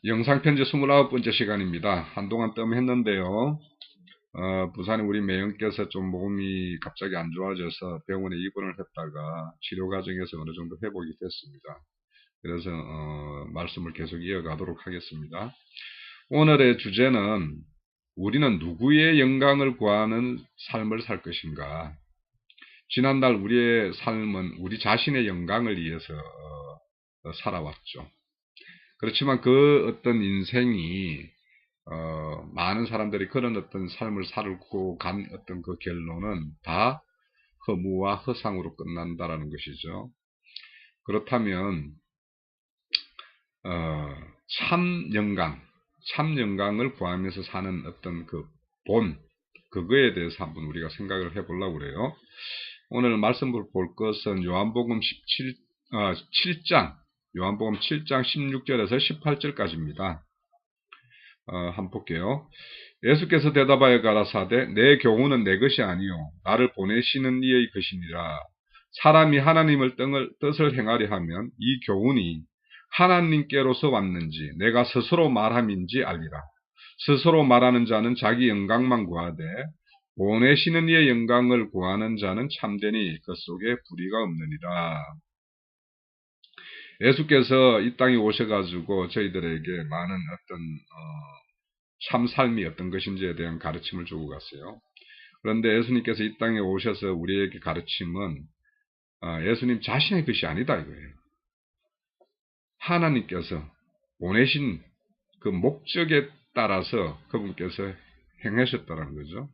영상편지 29번째 시간입니다. 한동안 뜸했는데요. 부산에 우리 매형께서 좀 몸이 갑자기 안 좋아져서 병원에 입원을 했다가 치료 과정에서 어느 정도 회복이 됐습니다. 그래서 말씀을 계속 이어가도록 하겠습니다. 오늘의 주제는 우리는 누구의 영광을 구하는 삶을 살 것인가. 지난날 우리의 삶은 우리 자신의 영광을 위해서 살아왔죠. 그렇지만 그 어떤 인생이 많은 사람들이 그런 어떤 삶을 살고 간 어떤 그 결론은 다 허무와 허상으로 끝난다라는 것이죠. 그렇다면 참 영광을 구하면서 사는 어떤 그 그거에 대해서 한번 우리가 생각을 해보려고 그래요. 오늘 말씀을 볼 것은 요한복음 7장 16절에서 18절까지입니다. 한번 볼게요. 예수께서 대답하여 가라사대 내 교훈은 내 것이 아니요 나를 보내시는 이의 것이니라. 사람이 하나님을 뜻을 행하려 하면 이 교훈이 하나님께로서 왔는지 내가 스스로 말함인지 알리라. 스스로 말하는 자는 자기 영광만 구하되 보내시는 이의 영광을 구하는 자는 참되니 그 속에 불의가 없느니라. 예수께서 이 땅에 오셔가지고 저희들에게 많은 어떤 참 삶이 어떤 것인지에 대한 가르침을 주고 갔어요. 그런데 예수님께서 이 땅에 오셔서 우리에게 가르침은 예수님 자신의 것이 아니다 이거예요. 하나님께서 보내신 그 목적에 따라서 그분께서 행하셨다는 거죠.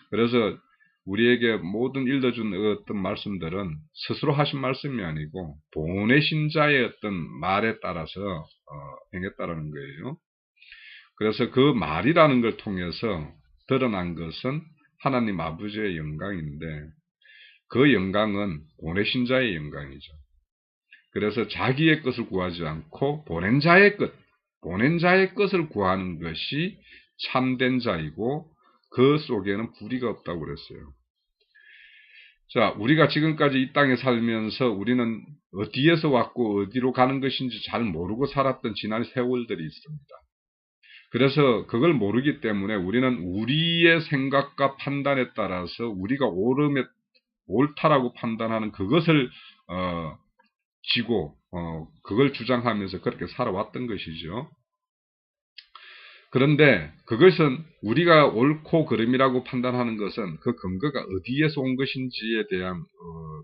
그래서 우리에게 모든 일러준 어떤 말씀들은 스스로 하신 말씀이 아니고 보내신 자의 어떤 말에 따라서 행했다는 거예요. 그래서 그 말이라는 걸 통해서 드러난 것은 하나님 아버지의 영광인데 그 영광은 보내신 자의 영광이죠. 그래서 자기의 것을 구하지 않고 보낸 자의 것을 구하는 것이 참된 자이고 그 속에는 불의가 없다고 그랬어요. 자, 우리가 지금까지 이 땅에 살면서 우리는 어디에서 왔고 어디로 가는 것인지 잘 모르고 살았던 지난 세월들이 있습니다. 그래서 그걸 모르기 때문에 우리는 우리의 생각과 판단에 따라서 우리가 옳다라고 판단하는 그것을 지고 그걸 주장하면서 그렇게 살아왔던 것이죠. 그런데 그것은 우리가 옳고 그름이라고 판단하는 것은 그 근거가 어디에서 온 것인지에 대한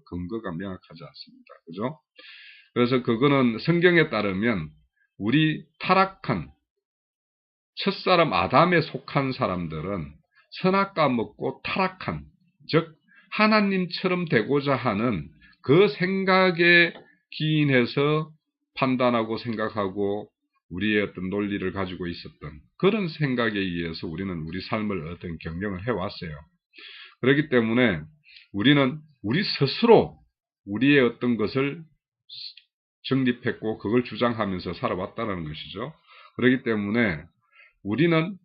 근거가 명확하지 않습니다. 그죠? 그래서 그거는 성경에 따르면 우리 타락한 첫사람 아담에 속한 사람들은 선악과 먹고 타락한, 즉 하나님처럼 되고자 하는 그 생각에 기인해서 판단하고 생각하고 우리의 어떤 논리를 가지고 있었던 그런 생각에 의해서 우리는 우리 삶을 어떤 경영을 해왔어요. 그렇기 때문에 우리는 우리 스스로 우리의 어떤 것을 정립했고 그걸 주장하면서 살아왔다는 것이죠. 그렇기 때문에 우리는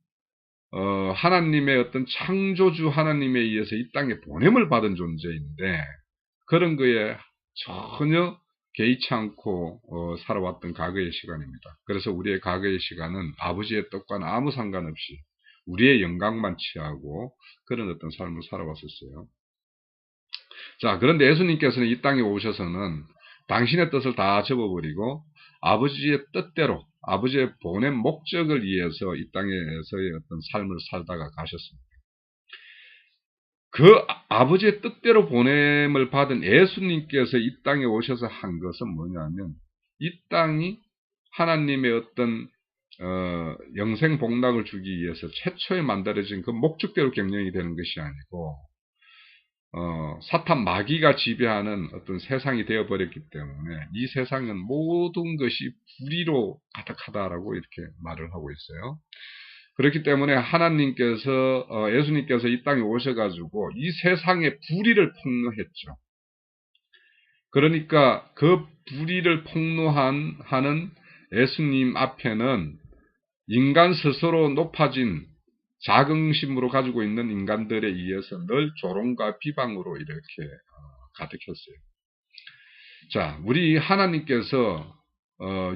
하나님의 어떤 창조주 하나님에 의해서 이 땅에 보냄을 받은 존재인데 그런 거에 전혀 개의치 않고 살아왔던 과거의 시간입니다. 그래서 우리의 과거의 시간은 아버지의 뜻과는 아무 상관없이 우리의 영광만 취하고 그런 어떤 삶을 살아왔었어요. 자, 그런데 예수님께서는 이 땅에 오셔서는 당신의 뜻을 다 접어버리고 아버지의 뜻대로 아버지의 보낸 목적을 위해서 이 땅에서의 어떤 삶을 살다가 가셨습니다. 그 아버지의 뜻대로 보냄을 받은 예수님께서 이 땅에 오셔서 한 것은 뭐냐면 이 땅이 하나님의 어떤 영생 복락을 주기 위해서 최초에 만들어진 그 목적대로 경영이 되는 것이 아니고 사탄 마귀가 지배하는 어떤 세상이 되어버렸기 때문에 이 세상은 모든 것이 불의로 가득하다라고 이렇게 말을 하고 있어요. 그렇기 때문에 하나님께서 예수님께서 이 땅에 오셔가지고 이 세상의 불의를 폭로했죠. 그러니까 그 불의를 폭로하는 예수님 앞에는 인간 스스로 높아진 자긍심으로 가지고 있는 인간들에 의해서 늘 조롱과 비방으로 이렇게 가득했어요. 자, 우리 하나님께서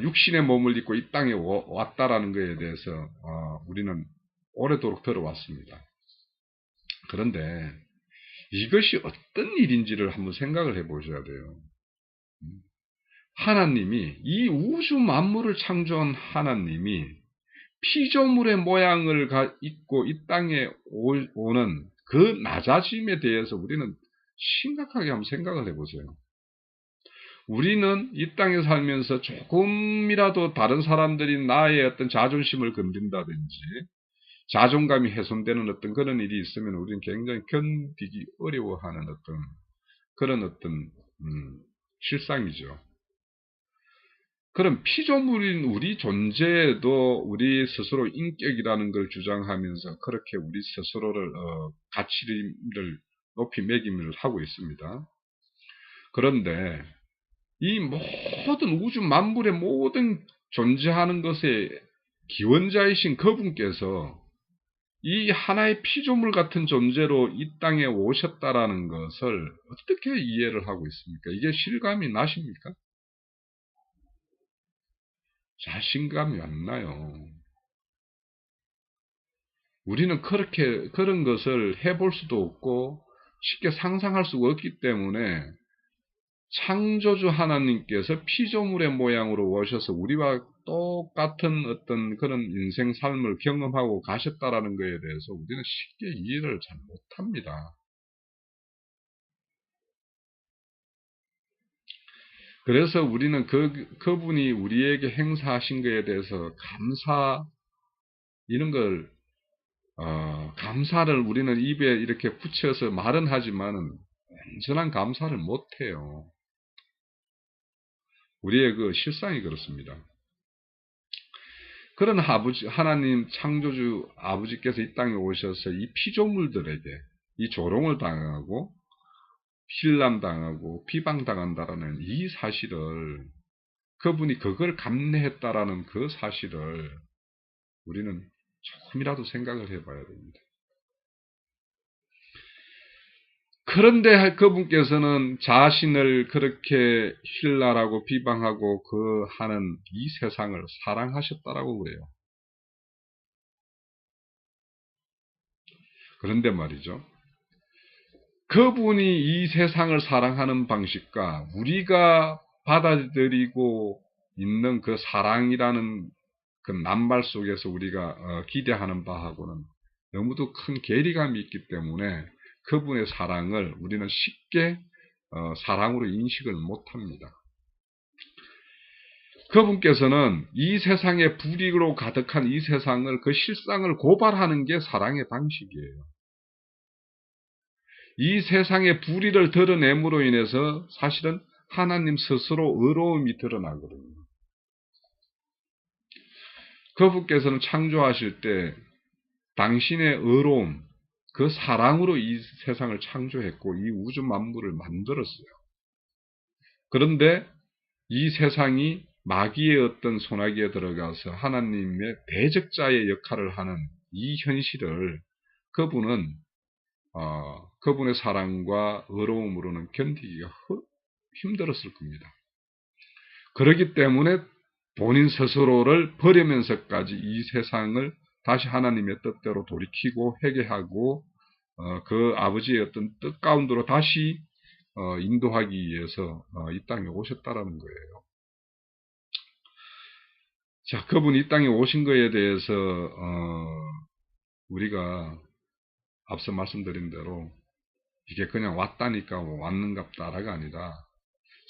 육신의 몸을 입고 이 땅에 왔다라는 것에 대해서 우리는 오래도록 들어왔습니다. 그런데 이것이 어떤 일인지를 한번 생각을 해 보셔야 돼요. 하나님이 이 우주 만물을 창조한 하나님이 피조물의 모양을 입고 이 땅에 오는 그 낮아짐에 대해서 우리는 심각하게 한번 생각을 해보세요. 우리는 이 땅에 살면서 조금이라도 다른 사람들이 나의 어떤 자존심을 건든다든지 자존감이 훼손되는 어떤 그런 일이 있으면 우리는 굉장히 견디기 어려워하는 어떤 그런 어떤 실상이죠. 그럼 피조물인 우리 존재에도 우리 스스로 인격이라는 걸 주장하면서 그렇게 우리 스스로를 가치를 높이 매김을 하고 있습니다. 그런데 이 모든 우주 만물의 모든 존재하는 것의 기원자이신 그분께서 이 하나의 피조물 같은 존재로 이 땅에 오셨다라는 것을 어떻게 이해를 하고 있습니까? 이게 실감이 나십니까? 자신감이 안 나요. 우리는 그런 것을 해볼 수도 없고 쉽게 상상할 수가 없기 때문에 창조주 하나님께서 피조물의 모양으로 오셔서 우리와 똑같은 어떤 그런 인생 삶을 경험하고 가셨다라는 것에 대해서 우리는 쉽게 이해를 잘 못합니다. 그래서 우리는 그분이 우리에게 행사하신 것에 대해서 이런 걸 감사를 우리는 입에 이렇게 붙여서 말은 하지만은 온전한 감사를 못해요. 우리의 그 실상이 그렇습니다. 그런 하나님 창조주 아버지께서 이 땅에 오셔서 이 피조물들에게 이 조롱을 당하고 힐난당하고 비방당한다라는 이 사실을 그분이 그걸 감내했다라는 그 사실을 우리는 조금이라도 생각을 해봐야 됩니다. 그런데 그분께서는 자신을 그렇게 힐난하고 비방하고 하는 이 세상을 사랑하셨다라고 그래요. 그런데 말이죠. 그분이 이 세상을 사랑하는 방식과 우리가 받아들이고 있는 그 사랑이라는 그 낱말 속에서 우리가 기대하는 바하고는 너무도 큰 괴리감이 있기 때문에 그분의 사랑을 우리는 쉽게 사랑으로 인식을 못합니다. 그분께서는 이 세상에 불의로 가득한 이 세상을 그 실상을 고발하는 게 사랑의 방식이에요. 이 세상의 불의를 드러냄으로 인해서 사실은 하나님 스스로 의로움이 드러나거든요. 그분께서는 창조하실 때 당신의 의로움, 그 사랑으로 이 세상을 창조했고 이 우주 만물을 만들었어요. 그런데 이 세상이 마귀의 어떤 손아귀에 들어가서 하나님의 대적자의 역할을 하는 이 현실을 그분은 그분의 사랑과 의로움으로는 견디기가 힘들었을 겁니다. 그렇기 때문에 본인 스스로를 버리면서까지 이 세상을 다시 하나님의 뜻대로 돌이키고 회개하고 그 아버지의 어떤 뜻 가운데로 다시 인도하기 위해서 이 땅에 오셨다라는 거예요. 자, 그분이 이 땅에 오신 것에 대해서 우리가 앞서 말씀드린 대로 이게 그냥 왔다니까 왔는갑다라가 아니라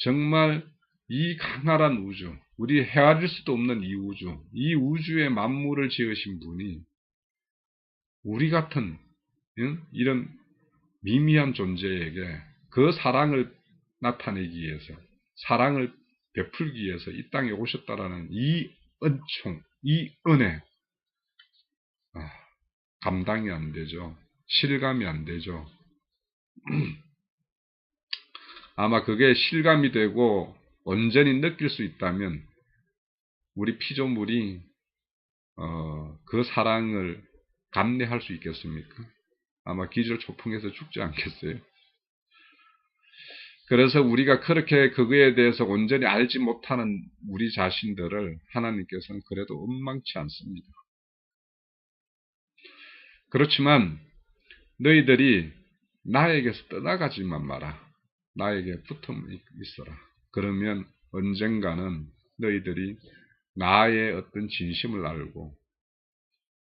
정말 이 강렬한 우주, 우리 헤아릴 수도 없는 이 우주의 만물을 지으신 분이 우리 같은 이런 미미한 존재에게 그 사랑을 나타내기 위해서, 사랑을 베풀기 위해서 이 땅에 오셨다라는 이 은총, 이 은혜, 감당이 안 되죠. 실감이 안 되죠. 아마 그게 실감이 되고 온전히 느낄 수 있다면 우리 피조물이 그 사랑을 감내할 수 있겠습니까? 아마 기절초풍해서 죽지 않겠어요? 그래서 우리가 그렇게 그거에 대해서 온전히 알지 못하는 우리 자신들을 하나님께서는 그래도 원망치 않습니다. 그렇지만 너희들이 나에게서 떠나가지만 마라. 나에게 붙어 있어라. 그러면 언젠가는 너희들이 나의 어떤 진심을 알고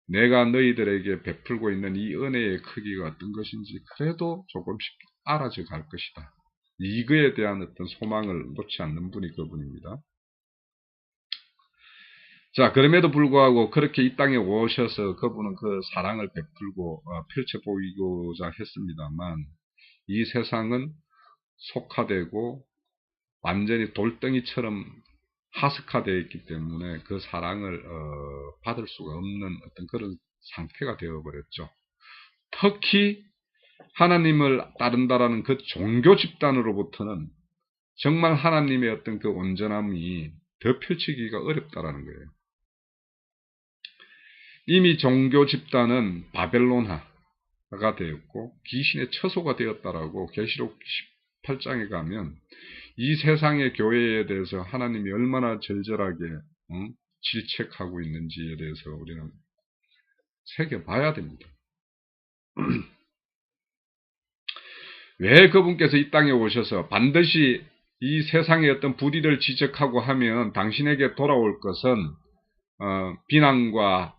내가 너희들에게 베풀고 있는 이 은혜의 크기가 어떤 것인지 그래도 조금씩 알아져 갈 것이다. 이거에 대한 어떤 소망을 놓지 않는 분이 그분입니다. 자, 그럼에도 불구하고 그렇게 이 땅에 오셔서 그분은 그 사랑을 베풀고 펼쳐 보이고자 했습니다만 이 세상은 속화되고 완전히 돌덩이처럼 하스카되어 있기 때문에 그 사랑을 받을 수가 없는 어떤 그런 상태가 되어버렸죠. 특히 하나님을 따른다라는 그 종교 집단으로부터는 정말 하나님의 어떤 그 온전함이 더 펼치기가 어렵다라는 거예요. 이미 종교 집단은 바벨론화가 되었고 귀신의 처소가 되었다라고 계시록 18장에 가면 이 세상의 교회에 대해서 하나님이 얼마나 절절하게 질책하고 있는지에 대해서 우리는 새겨봐야 됩니다. 왜 그분께서 이 땅에 오셔서 반드시 이 세상의 어떤 불의를 지적하고 하면 당신에게 돌아올 것은 비난과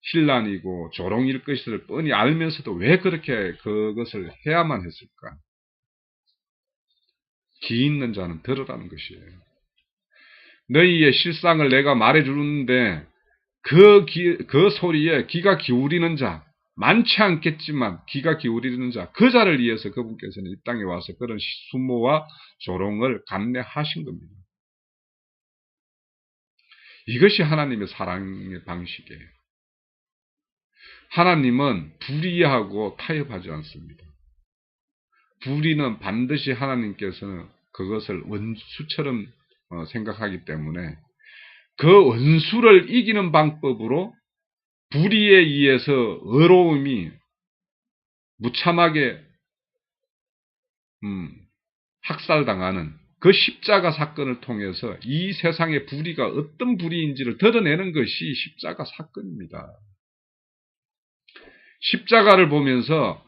신란이고 조롱일 것을 뻔히 알면서도 왜 그렇게 그것을 해야만 했을까? 귀 있는 자는 들으라는 것이에요. 너희의 실상을 내가 말해주는데 그 소리에 귀가 기울이는 자, 많지 않겠지만 귀가 기울이는 자, 그 자를 위해서 그분께서는 이 땅에 와서 그런 수모와 조롱을 감내하신 겁니다. 이것이 하나님의 사랑의 방식이에요. 하나님은 불의하고 타협하지 않습니다. 불의는 반드시 하나님께서는 그것을 원수처럼 생각하기 때문에 그 원수를 이기는 방법으로 불의에 의해서 의로움이 무참하게 학살당하는 그 십자가 사건을 통해서 이 세상의 불의가 어떤 불의인지를 드러내는 것이 십자가 사건입니다. 십자가를 보면서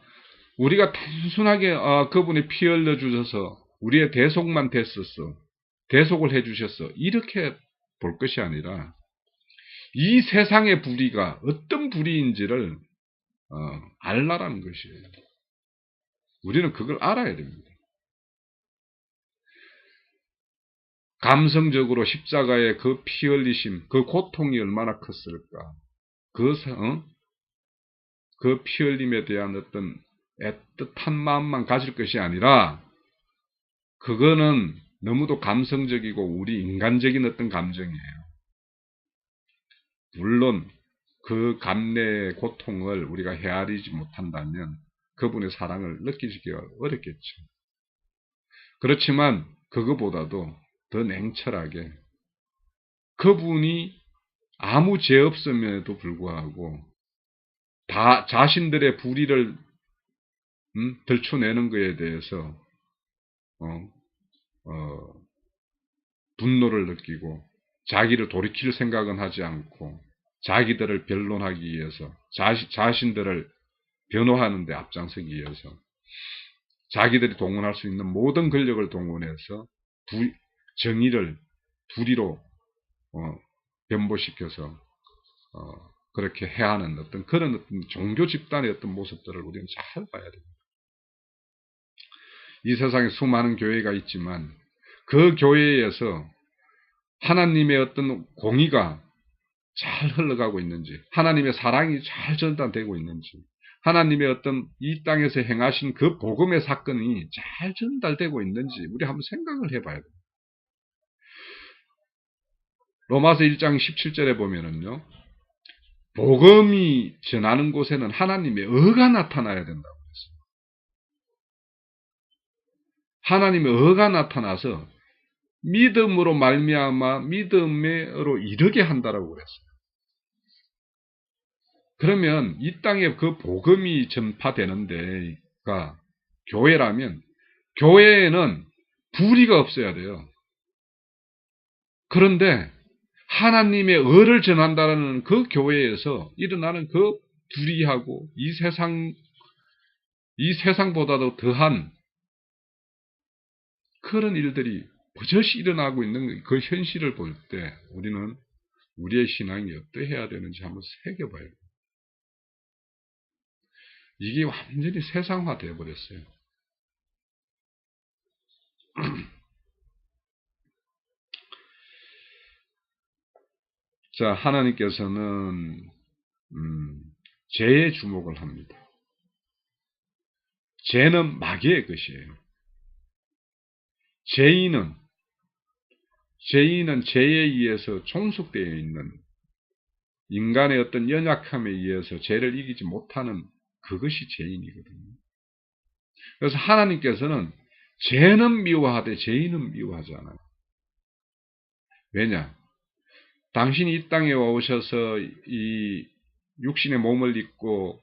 우리가 단순하게 그분이 피 흘려 주셔서 우리의 대속만 됐었어. 대속을 해 주셨어. 이렇게 볼 것이 아니라 이 세상의 불의가 어떤 불의인지를 알라라는 것이에요. 우리는 그걸 알아야 됩니다. 감성적으로 십자가의 그 피 흘리심, 그 고통이 얼마나 컸을까. 그 피 흘림에 대한 어떤 애틋한 마음만 가질 것이 아니라 그거는 너무도 감성적이고 우리 인간적인 어떤 감정이에요. 물론 그 감내의 고통을 우리가 헤아리지 못한다면 그분의 사랑을 느끼기가 어렵겠죠. 그렇지만 그거보다도 더 냉철하게 그분이 아무 죄 없음에도 불구하고 다 자신들의 불의를 들춰내는 것에 대해서 분노를 느끼고 자기를 돌이킬 생각은 하지 않고 자기들을 변론하기 위해서 자신들을 변호하는 데 앞장서기 위해서 자기들이 동원할 수 있는 모든 권력을 동원해서 정의를 불의로 변보시켜서 그렇게 해야 하는 어떤 그런 어떤 종교 집단의 어떤 모습들을 우리는 잘 봐야 됩니다. 이 세상에 수많은 교회가 있지만 그 교회에서 하나님의 어떤 공의가 잘 흘러가고 있는지, 하나님의 사랑이 잘 전달되고 있는지, 하나님의 어떤 이 땅에서 행하신 그 복음의 사건이 잘 전달되고 있는지 우리 한번 생각을 해봐야 돼요. 로마서 1장 17절에 보면은요, 복음이 전하는 곳에는 하나님의 의가 나타나야 된다고 했어요. 하나님의 의가 나타나서 믿음으로 말미암아 믿음으로 이르게 한다라고 그랬어요. 그러면 이 땅에 그 복음이 전파되는 데가 교회라면 교회에는 불의가 없어야 돼요. 그런데 하나님의 의를 전한다는 그 교회에서 일어나는 그 불의하고 이 세상보다도 더한 그런 일들이 버젓이 일어나고 있는 그 현실을 볼 때 우리는 우리의 신앙이 어떠해야 되는지 한번 새겨봐야 돼요. 이게 완전히 세상화 되어버렸어요. 자, 하나님께서는 죄에 주목을 합니다. 죄는 마귀의 것이에요. 죄인은 죄에 의해서 종속되어 있는 인간의 어떤 연약함에 의해서 죄를 이기지 못하는 그것이 죄인이거든요. 그래서 하나님께서는 죄는 미워하되 죄인은 미워하지 않아요. 왜냐? 당신이 이 땅에 오셔서 이 육신의 몸을 입고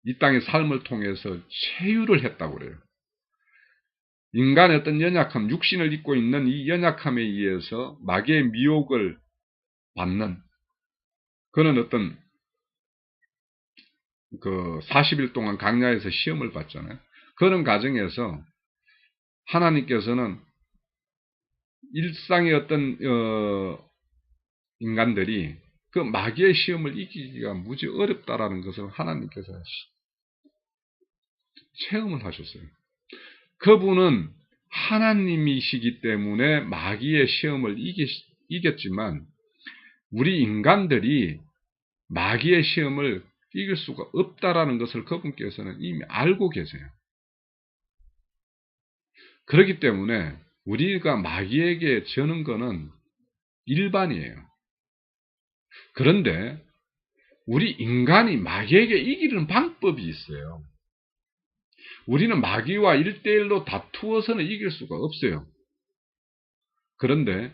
이 땅의 삶을 통해서 체유를 했다고 그래요. 인간의 어떤 연약함, 육신을 입고 있는 이 연약함에 의해서 마귀의 미혹을 받는 그런 어떤 40일 동안 광야에서 시험을 받잖아요. 그런 과정에서 하나님께서는 일상의 어떤 인간들이 그 마귀의 시험을 이기기가 무지 어렵다라는 것을 하나님께서 체험을 하셨어요. 그분은 하나님이시기 때문에 마귀의 시험을 이겼지만 우리 인간들이 마귀의 시험을 이길 수가 없다라는 것을 그분께서는 이미 알고 계세요. 그렇기 때문에 우리가 마귀에게 저는 거는 일반이에요. 그런데 우리 인간이 마귀에게 이기는 방법이 있어요. 우리는 마귀와 1대1로 다투어서는 이길 수가 없어요. 그런데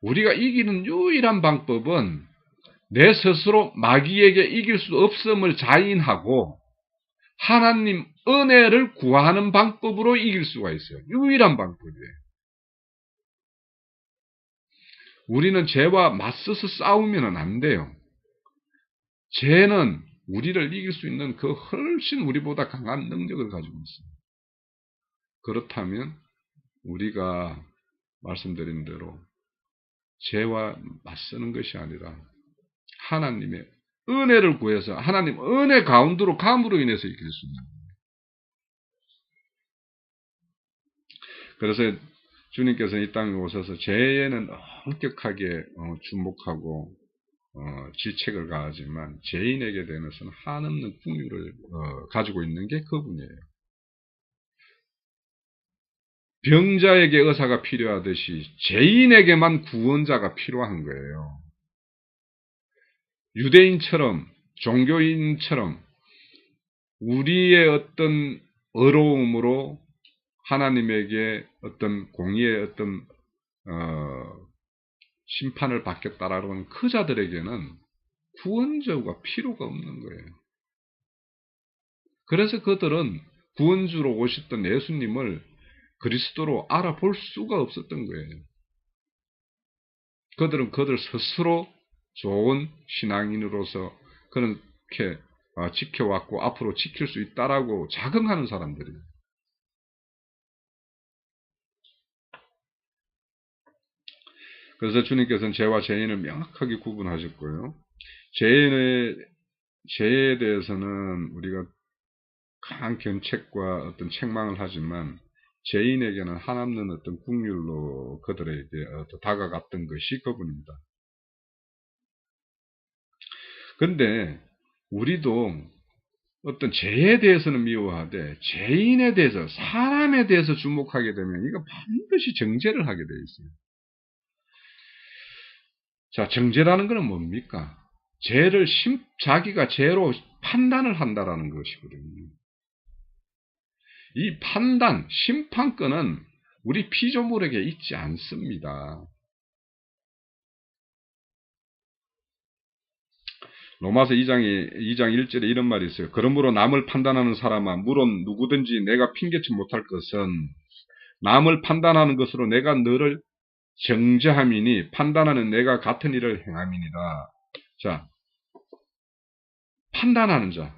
우리가 이기는 유일한 방법은 내 스스로 마귀에게 이길 수 없음을 자인하고 하나님 은혜를 구하는 방법으로 이길 수가 있어요. 유일한 방법이에요. 우리는 죄와 맞서서 싸우면 안 돼요. 죄는 우리를 이길 수 있는 그 훨씬 우리보다 강한 능력을 가지고 있습니다. 그렇다면 우리가 말씀드린 대로 죄와 맞서는 것이 아니라 하나님의 은혜를 구해서 하나님 은혜 가운데로 감으로 인해서 이길 수 있는 거예요. 그래서 주님께서 이 땅에 오셔서 죄에는 엄격하게 주목하고 질책을 가하지만 죄인에게 대해서는 한없는 긍휼을 가지고 있는 게 그분이에요. 병자에게 의사가 필요하듯이 죄인에게만 구원자가 필요한 거예요. 유대인처럼 종교인처럼 우리의 어떤 어려움으로 하나님에게 어떤 공의의 어떤 심판을 받겠다라는 그 자들에게는 구원자가 필요가 없는 거예요. 그래서 그들은 구원주로 오셨던 예수님을 그리스도로 알아볼 수가 없었던 거예요. 그들은 그들 스스로 좋은 신앙인으로서 그렇게 지켜왔고 앞으로 지킬 수 있다라고 자긍하는 사람들이에요. 그래서 주님께서는 죄와 죄인을 명확하게 구분하셨고요. 죄에 대해서는 우리가 강한 견책과 어떤 책망을 하지만 죄인에게는 한없는 어떤 긍휼로 그들에게 다가갔던 것이 그분입니다. 그런데 우리도 어떤 죄에 대해서는 미워하되 죄인에 대해서 사람에 대해서 주목하게 되면 이거 반드시 정죄를 하게 되어 있어요. 자, 정죄라는 것은 뭡니까? 죄를 자기가 죄로 판단을 한다라는 것이거든요. 이 판단, 심판권은 우리 피조물에게 있지 않습니다. 로마서 2장 1절에 이런 말이 있어요. 그러므로 남을 판단하는 사람아, 물론 누구든지 내가 핑계치 못할 것은 남을 판단하는 것으로 내가 너를 정죄함이니 판단하는 내가 같은 일을 행함이니라. 자, 판단하는 자.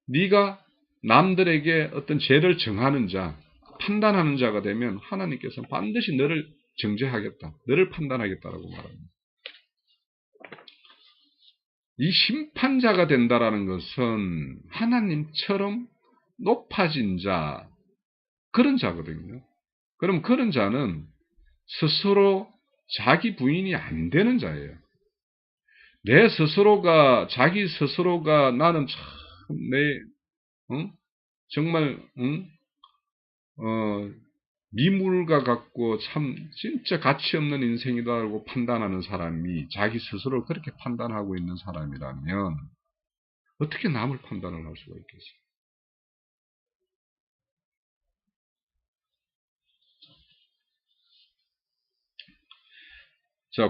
네가 남들에게 어떤 죄를 정하는 자, 판단하는 자가 되면 하나님께서 반드시 너를 정죄하겠다. 너를 판단하겠다라고 말합니다. 이 심판자가 된다라는 것은 하나님처럼 높아진 자, 그런 자거든요. 그럼 그런 자는 스스로 자기 부인이 안 되는 자예요. 내 스스로가, 자기 스스로가 나는 참, 정말, 미물과 같고 참 진짜 가치 없는 인생이다라고 판단하는 사람이 자기 스스로를 그렇게 판단하고 있는 사람이라면 어떻게 남을 판단을 할 수가 있겠어요? 자,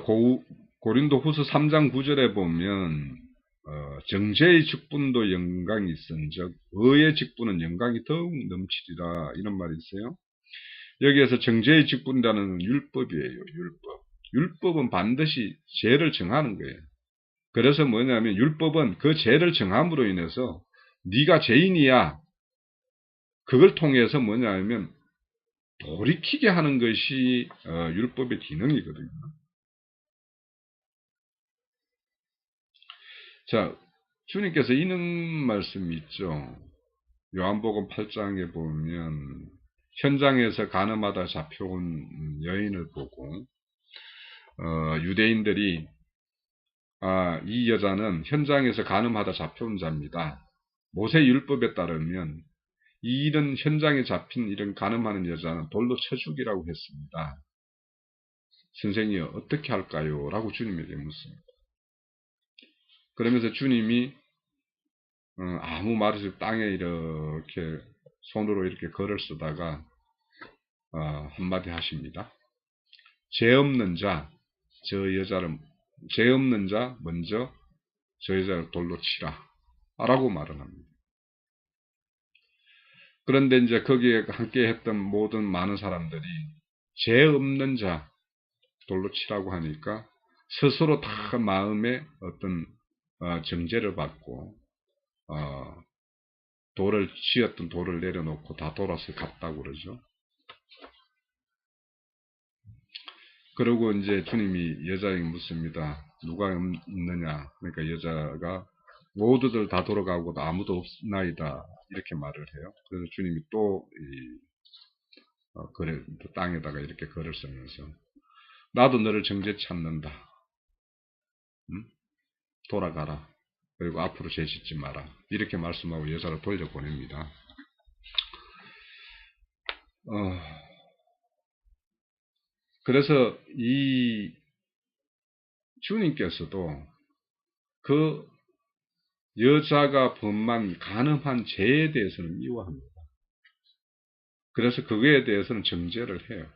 고린도 후서 3장 9절에 보면 정죄의 직분도 영광이 있은즉 의의 직분은 영광이 더욱 넘치리라, 이런 말이 있어요. 여기에서 정죄의 직분이라는 율법이에요. 율법. 율법은 반드시 죄를 정하는 거예요. 그래서 뭐냐면 율법은 그 죄를 정함으로 인해서 네가 죄인이야. 그걸 통해서 뭐냐면 돌이키게 하는 것이 율법의 기능이거든요. 자, 주님께서 이런 말씀이 있죠. 요한복음 8장에 보면 현장에서 간음하다 잡혀온 여인을 보고 유대인들이 이 여자는 현장에서 간음하다 잡혀온 자입니다. 모세 율법에 따르면 이런 현장에 잡힌 이런 간음하는 여자는 돌로 쳐 죽이라고 했습니다. 선생님 어떻게 할까요? 라고 주님에게 묻습니다. 그러면서 주님이 아무 말 없이 땅에 이렇게 손으로 이렇게 글을 쓰다가 한마디 하십니다. 죄 없는 자, 죄 없는 자 먼저 저 여자를 돌로 치라 라고 말을 합니다. 그런데 이제 거기에 함께 했던 모든 많은 사람들이 죄 없는 자 돌로 치라고 하니까 스스로 다 마음에 어떤 정죄를 받고 쥐었던 돌을 내려놓고 다 돌아서 갔다고 그러죠. 그러고 이제 주님이 여자에게 묻습니다. 누가 있느냐? 그러니까 여자가 모두들 다 돌아가고 아무도 없나이다, 이렇게 말을 해요. 그래서 주님이 또 땅에다가 이렇게 글을 쓰면서 나도 너를 정죄치 않는다. 돌아가라. 그리고 앞으로 죄 짓지 마라. 이렇게 말씀하고 여자를 돌려보냅니다. 그래서 이 주님께서도 그 여자가 범한 간음한 죄에 대해서는 미워합니다. 그래서 그거에 대해서는 정죄를 해요.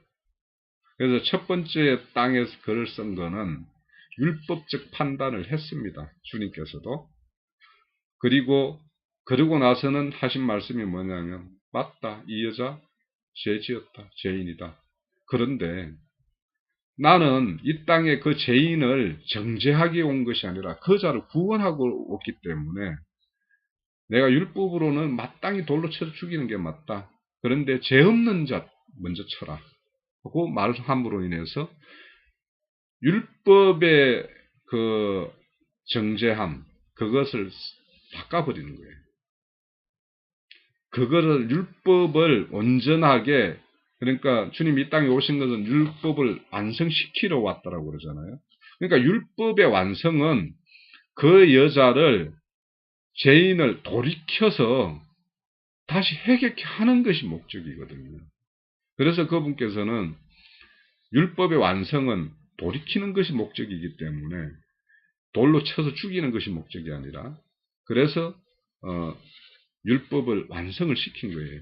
그래서 첫 번째 땅에서 글을 쓴 거는 율법적 판단을 했습니다. 주님께서도. 그리고 나서는 하신 말씀이 뭐냐면, 맞다, 이 여자 죄 지었다, 죄인이다. 그런데 나는 이 땅에 그 죄인을 정죄하기 온 것이 아니라 그 자를 구원하고 왔기 때문에 내가 율법으로는 마땅히 돌로 쳐 죽이는 게 맞다. 그런데 죄 없는 자 먼저 쳐라. 하고 말함으로 인해서 율법의 그 정죄함, 그것을 바꿔버리는 거예요. 그거를 율법을 온전하게, 그러니까 주님이 이 땅에 오신 것은 율법을 완성시키러 왔다라고 그러잖아요. 그러니까 율법의 완성은 그 여자를, 죄인을 돌이켜서 다시 회개케 하는 것이 목적이거든요. 그래서 그분께서는 율법의 완성은 돌이키는 것이 목적이기 때문에 돌로 쳐서 죽이는 것이 목적이 아니라, 그래서 율법을 완성을 시킨 거예요.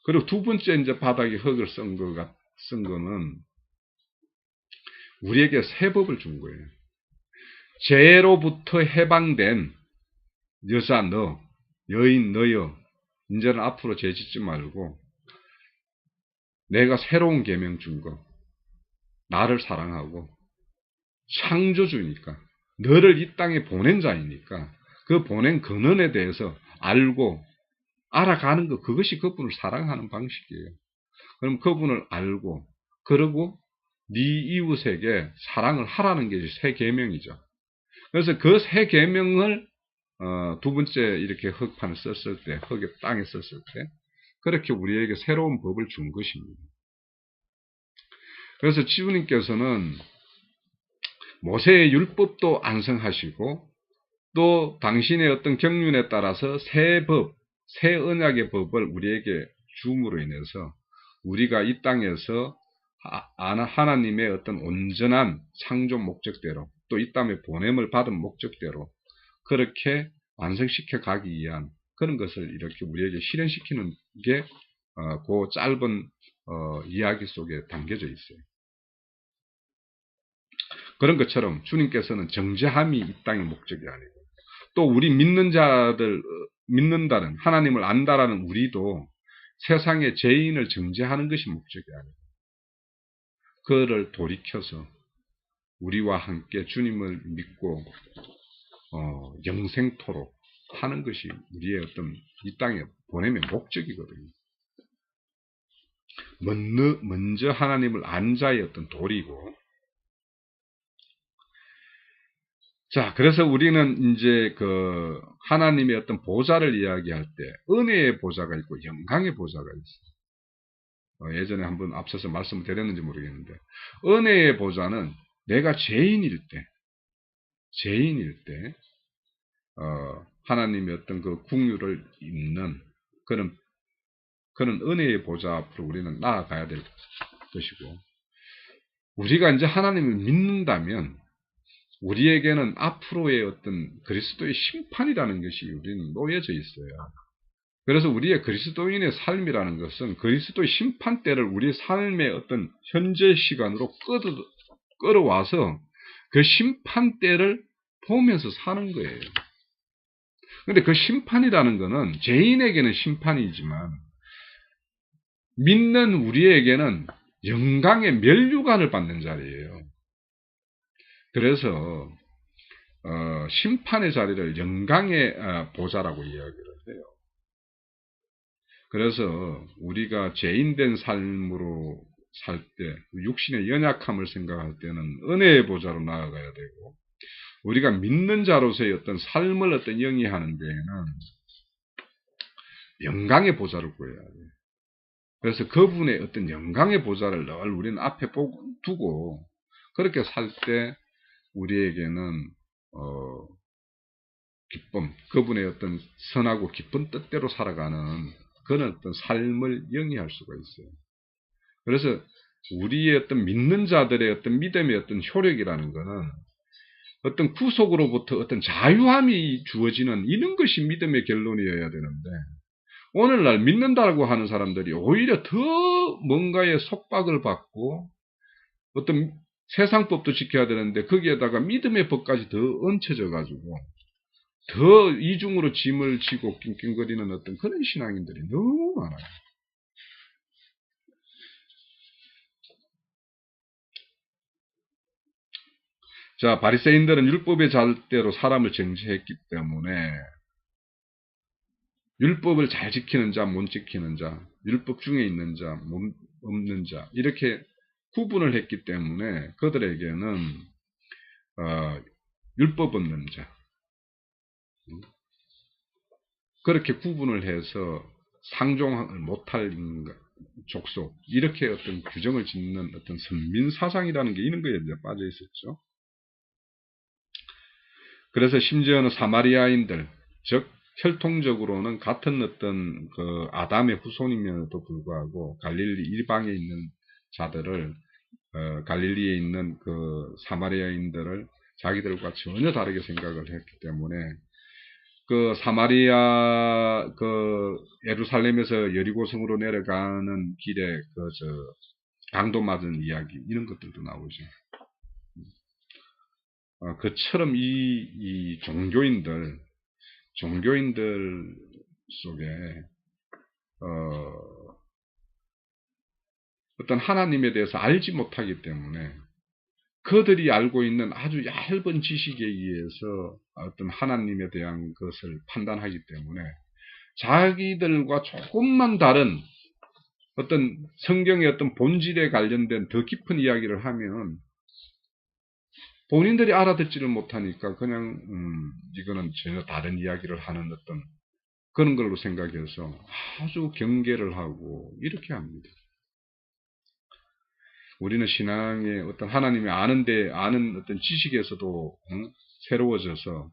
그리고 두 번째 이제 바닥에 흙을 쓴 거는 우리에게 새 법을 준 거예요. 죄로부터 해방된 여자 너, 여인 너여, 이제는 앞으로 죄 짓지 말고 내가 새로운 계명 준 거, 나를 사랑하고 창조주니까 너를 이 땅에 보낸 자이니까 그 보낸 근원에 대해서 알고 알아가는 것, 그것이 그분을 사랑하는 방식이에요. 그럼 그분을 알고 그러고 네 이웃에게 사랑을 하라는 게 새 계명이죠. 그래서 그 새 계명을 두 번째 이렇게 흙판을 썼을 때, 흙의 땅에 썼을 때 그렇게 우리에게 새로운 법을 준 것입니다. 그래서 주님께서는 모세의 율법도 안성하시고 또 당신의 어떤 경륜에 따라서 새 법, 새 언약의 법을 우리에게 줌으로 인해서 우리가 이 땅에서 하나님의 어떤 온전한 창조 목적대로 또 이 땅에 보냄을 받은 목적대로 그렇게 완성시켜 가기 위한 그런 것을 이렇게 우리에게 실현시키는 게 그 짧은 이야기 속에 담겨져 있어요. 그런 것처럼 주님께서는 정죄함이 이 땅의 목적이 아니고 또 우리 믿는 자들, 믿는다는 하나님을 안다라는 우리도 세상의 죄인을 정죄하는 것이 목적이 아니고 그를 돌이켜서 우리와 함께 주님을 믿고 영생토록 하는 것이 우리의 어떤 이 땅에 보냄의 목적이거든요. 먼저 하나님을 안 자의 어떤 도리고, 자, 그래서 우리는 이제 그 하나님의 어떤 보좌를 이야기할 때 은혜의 보좌가 있고 영광의 보좌가 있어요. 예전에 한번 앞서서 말씀을 드렸는지 모르겠는데 은혜의 보좌는 내가 죄인일 때 하나님의 어떤 그 긍휼을 입는 그런 은혜의 보좌 앞으로 우리는 나아가야 될 것이고, 우리가 이제 하나님을 믿는다면 우리에게는 앞으로의 어떤 그리스도의 심판이라는 것이 우리는 놓여져 있어요. 그래서 우리의 그리스도인의 삶이라는 것은 그리스도의 심판대를 우리 삶의 어떤 현재 시간으로 끌어와서 그 심판대를 보면서 사는 거예요. 근데 그 심판이라는 것은 죄인에게는 심판이지만 믿는 우리에게는 영광의 면류관을 받는 자리예요. 그래서 심판의 자리를 영광의 보좌라고 이야기를 해요. 그래서 우리가 죄인된 삶으로 살 때 육신의 연약함을 생각할 때는 은혜의 보좌로 나아가야 되고, 우리가 믿는 자로서의 어떤 삶을 어떤 영위하는 데에는 영광의 보좌를 구해야 돼요. 그래서 그분의 어떤 영광의 보좌를 늘 우리는 앞에 두고 그렇게 살 때 우리에게는 기쁨, 그분의 어떤 선하고 기쁜 뜻대로 살아가는 그런 어떤 삶을 영위할 수가 있어요. 그래서 우리의 어떤 믿는 자들의 어떤 믿음의 어떤 효력이라는 것은 어떤 구속으로부터 어떤 자유함이 주어지는 이런 것이 믿음의 결론이어야 되는데, 오늘날 믿는다고 하는 사람들이 오히려 더 뭔가에 속박을 받고 어떤 세상법도 지켜야 되는데 거기에다가 믿음의 법까지 더 얹혀져 가지고 더 이중으로 짐을 지고 낑낑거리는 어떤 그런 신앙인들이 너무 많아요. 자, 바리새인들은 율법의 잣대로 사람을 정죄했기 때문에 율법을 잘 지키는 자, 못 지키는 자, 율법 중에 있는 자, 없는 자, 이렇게 구분을 했기 때문에 그들에게는 율법 없는 자, 그렇게 구분을 해서 상종을 못할 족속, 이렇게 어떤 규정을 짓는 어떤 선민 사상이라는 게 이런 거에 이제 빠져 있었죠. 그래서 심지어는 사마리아인들, 즉 혈통적으로는 같은 어떤 그 아담의 후손임에도 불구하고 갈릴리 이방에 있는 자들을 갈릴리에 있는 그 사마리아인들을 자기들과 전혀 다르게 생각을 했기 때문에 그 사마리아 그 예루살렘에서 여리고성으로 내려가는 길에 강도 맞은 이야기 이런 것들도 나오죠. 그처럼 이 종교인들 속에, 어떤 하나님에 대해서 알지 못하기 때문에 그들이 알고 있는 아주 얇은 지식에 의해서 어떤 하나님에 대한 것을 판단하기 때문에 자기들과 조금만 다른 어떤 성경의 어떤 본질에 관련된 더 깊은 이야기를 하면 본인들이 알아듣지를 못하니까 그냥 이거는 전혀 다른 이야기를 하는 어떤 그런 걸로 생각해서 아주 경계를 하고 이렇게 합니다. 우리는 신앙의 어떤 하나님이 아는 어떤 지식에서도 새로워져서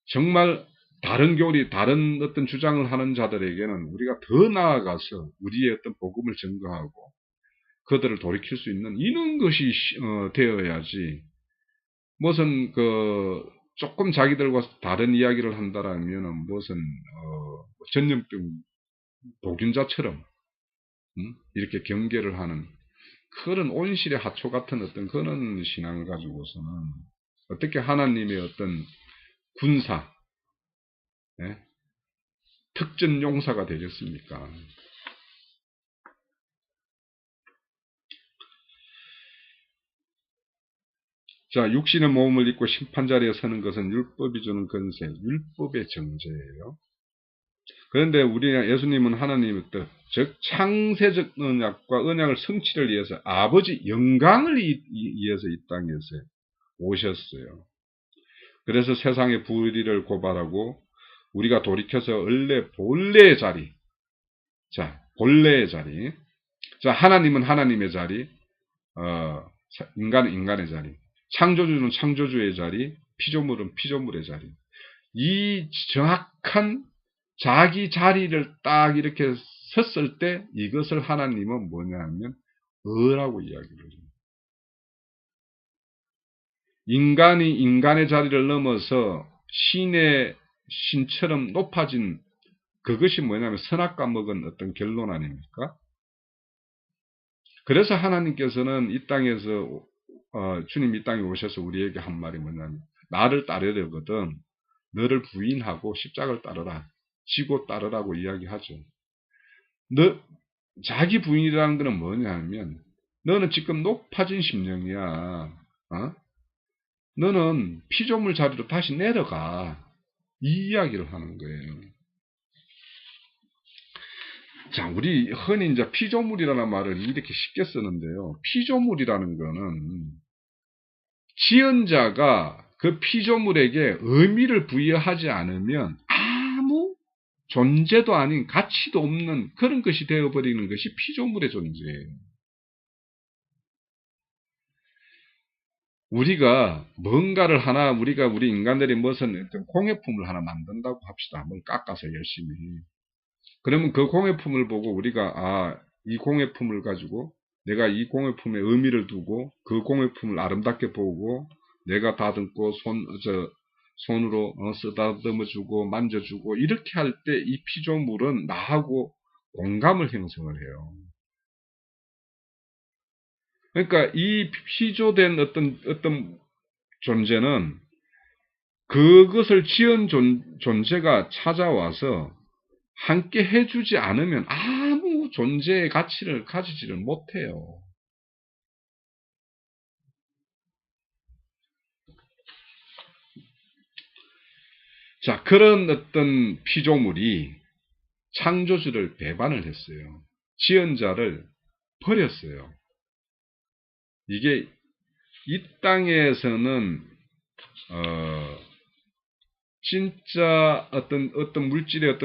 정말 다른 교리, 다른 어떤 주장을 하는 자들에게는 우리가 더 나아가서 우리의 어떤 복음을 증거하고 그들을 돌이킬 수 있는 이런 것이 되어야지. 무슨 조금 자기들과 다른 이야기를 한다라면은 무슨 전염병 보균자처럼 이렇게 경계를 하는 그런 온실의 하초 같은 어떤 그런 신앙을 가지고서는 어떻게 하나님의 어떤 군사, 예? 특전 용사가 되겠습니까? 자, 육신의 몸을 입고 심판자리에 서는 것은 율법이 주는 권세, 율법의 정죄예요. 그런데 우리 예수님은 하나님의 뜻, 즉 창세적 언약과 언약을 성취를 위해서 아버지 영광을 위해서 이 땅에서 오셨어요. 그래서 세상의 불의를 고발하고 우리가 돌이켜서 본래의 자리, 자, 본래의 자리, 자, 하나님은 하나님의 자리, 인간은 인간의 자리, 창조주는 창조주의 자리, 피조물은 피조물의 자리. 이 정확한 자기 자리를 딱 이렇게 섰을 때 이것을 하나님은 뭐냐 하면 의라고 이야기를 해요. 인간이 인간의 자리를 넘어서 신처럼 높아진 그것이 뭐냐면 선악과 먹은 어떤 결론 아닙니까? 그래서 하나님께서는 이 땅에서 주님 이 땅에 오셔서 우리에게 한 말이 뭐냐면 나를 따르려거든 너를 부인하고 십자가를 따르라. 지고 따르라고 이야기하죠. 자기 부인이라는 것은 뭐냐면 너는 지금 높아진 심령이야. 너는 피조물 자리로 다시 내려가. 이 이야기를 하는 거예요. 자, 우리 흔히 이제 피조물이라는 말을 이렇게 쉽게 쓰는데요. 피조물이라는 거는 지연자가 그 피조물에게 의미를 부여하지 않으면 아무 존재도 아닌 가치도 없는 그런 것이 되어버리는 것이 피조물의 존재예요. 우리가 뭔가를 하나, 우리 인간들이 무슨 어떤 공예품을 하나 만든다고 합시다. 뭘 깎아서 열심히. 그러면 그 공예품을 보고 우리가, 이 공예품을 가지고 내가 이 공예품에 의미를 두고 그 공예품을 아름답게 보고 내가 다듬고 손으로 쓰다듬어주고 만져주고 이렇게 할 때 이 피조물은 나하고 공감을 형성을 해요. 그러니까 이 피조된 어떤 존재는 그것을 지은 존재가 찾아와서 함께 해주지 않으면 아무 존재의 가치를 가지지를 못해요. 자, 그런 어떤 피조물이 창조주를 배반을 했어요. 지은자를 버렸어요. 이게 이 땅에서는 진짜 어떤 물질의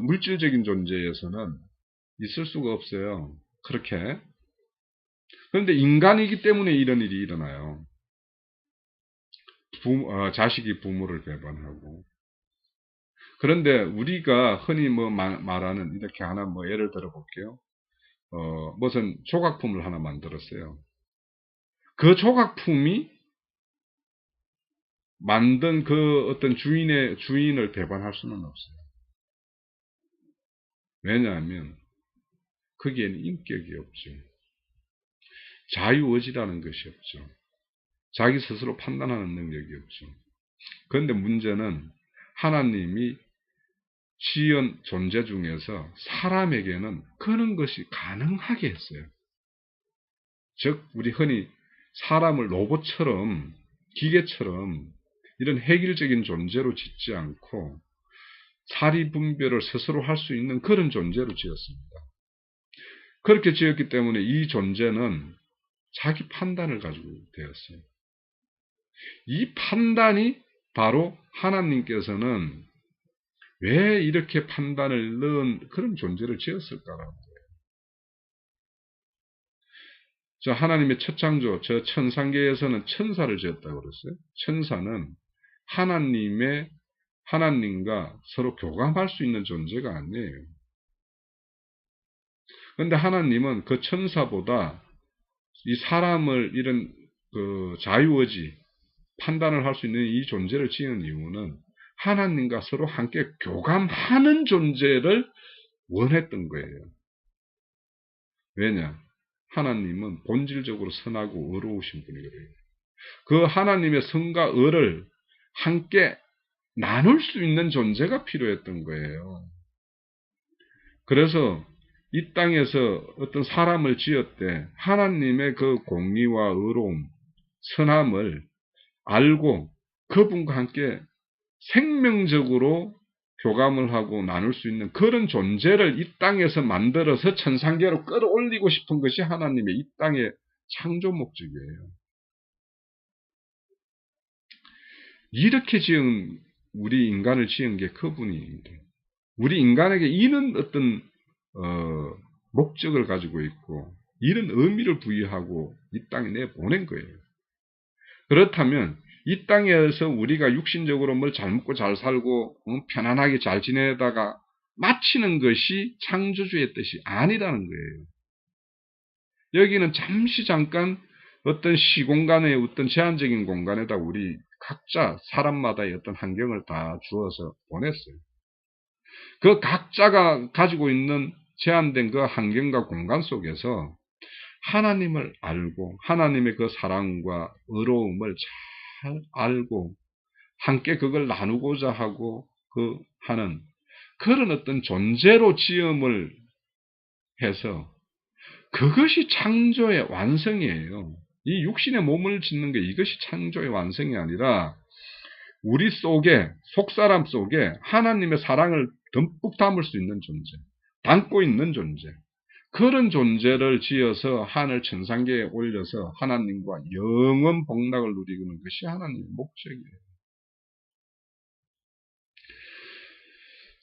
물질적인 존재에서는 있을 수가 없어요. 그렇게. 그런데 인간이기 때문에 이런 일이 일어나요. 자식이 부모를 배반하고. 그런데 우리가 흔히 말하는 이렇게 하나 예를 들어 볼게요. 무슨 조각품을 하나 만들었어요. 그 조각품이 만든 그 어떤 주인을 배반할 수는 없어요. 왜냐하면 거기에는 인격이 없죠. 자유의지라는 것이 없죠. 자기 스스로 판단하는 능력이 없죠. 그런데 문제는 하나님이 지은 존재 중에서 사람에게는 그런 것이 가능하게 했어요. 즉 우리 흔히 사람을 로봇처럼 기계처럼 이런 획일적인 존재로 짓지 않고 사리분별을 스스로 할 수 있는 그런 존재로 지었습니다. 그렇게 지었기 때문에 이 존재는 자기 판단을 가지고 되었어요. 이 판단이 바로 하나님께서는 왜 이렇게 판단을 넣은 그런 존재를 지었을까라는 거예요. 저 하나님의 첫 창조, 저 천상계에서는 천사를 지었다고 그랬어요. 천사는 하나님과 서로 교감할 수 있는 존재가 아니에요. 그런데 하나님은 그 천사보다 이 사람을 이런 그 자유의지, 판단을 할 수 있는 이 존재를 지은 이유는 하나님과 서로 함께 교감하는 존재를 원했던 거예요. 왜냐? 하나님은 본질적으로 선하고 의로우신 분이거든요. 그 하나님의 선과 의를 함께 나눌 수 있는 존재가 필요했던 거예요. 그래서 이 땅에서 어떤 사람을 지었대 하나님의 그 공의와 의로움, 선함을 알고 그분과 함께 생명적으로 교감을 하고 나눌 수 있는 그런 존재를 이 땅에서 만들어서 천상계로 끌어올리고 싶은 것이 하나님의 이 땅의 창조 목적이에요. 이렇게 지은 우리 인간을 지은 게 그분입니다. 우리 인간에게 이런 어떤 목적을 가지고 있고 이런 의미를 부여하고 이 땅에 내보낸 거예요. 그렇다면 이 땅에서 우리가 육신적으로 뭘 잘 먹고 잘 살고 편안하게 잘 지내다가 마치는 것이 창조주의 뜻이 아니라는 거예요. 여기는 잠깐 어떤 시공간의 어떤 제한적인 공간에다 우리 각자 사람마다의 어떤 환경을 다 주어서 보냈어요. 그 각자가 가지고 있는 제한된 그 환경과 공간 속에서 하나님을 알고 하나님의 그 사랑과 의로움을 잘 알고 함께 그걸 나누고자 하고 하는 그런 어떤 존재로 지음을 해서 그것이 창조의 완성이에요. 이 육신의 몸을 짓는 게 이것이 창조의 완성이 아니라 우리 속에 속사람 속에 하나님의 사랑을 듬뿍 담을 수 있는 존재, 담고 있는 존재, 그런 존재를 지어서 하늘 천상계에 올려서 하나님과 영원 복락을 누리는 것이 하나님의 목적이에요.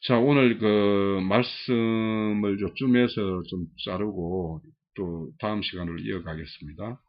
자, 오늘 그 말씀을 요쯤에서 좀 자르고 또 다음 시간으로 이어가겠습니다.